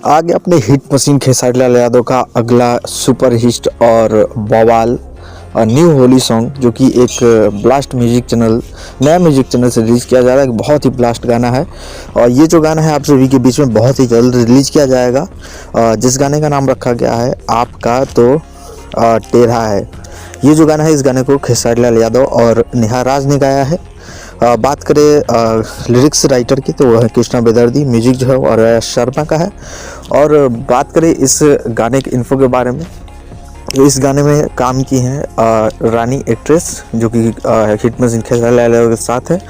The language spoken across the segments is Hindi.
आगे अपने हिट मशीन खेसारी लाल यादव का अगला सुपर हिट और बवाल न्यू होली सॉन्ग, जो कि एक ब्लास्ट म्यूजिक चैनल, नया म्यूजिक चैनल से रिलीज़ किया जा रहा है। बहुत ही ब्लास्ट गाना है और ये जो गाना है आप सभी के बीच में बहुत ही जल्द रिलीज़ किया जाएगा। जिस गाने का नाम रखा गया है आपका तो टेढ़ा है। ये जो गाना है, इस गाने को खेसारी लाल यादव और नेहा राज ने गाया है। बात करें लिरिक्स राइटर की तो वह है कृष्णा बेदर्दी, म्यूजिक जो है और शर्मा का है। और बात करें इस गाने के इन्फो के बारे में, तो इस गाने में काम की हैं रानी एक्ट्रेस, जो कि हिट मशीन खेसारी लाल यादव के साथ है।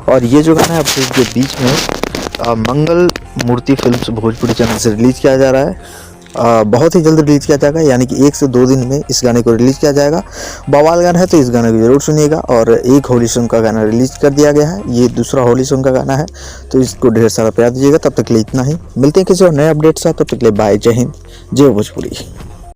और ये जो गाना है आप के बीच में मंगल मूर्ति फिल्म्स भोजपुरी चैनल से रिलीज़ किया जा रहा है। बहुत ही जल्द रिलीज़ किया जाएगा, यानी कि 1 से 2 दिन में इस गाने को रिलीज़ किया जाएगा। बवाल गाना है तो इस गाने को जरूर सुनिएगा। और एक होली सॉन्ग का गाना रिलीज़ कर दिया गया है, ये दूसरा होली सॉन्ग का गाना है, तो इसको ढेर सारा प्यार दीजिएगा। तब तक के लिए इतना ही, मिलते हैं किसी और नए अपडेट साथ। तब तक के लिए बाय, जय हिंद, जय भोजपुरी।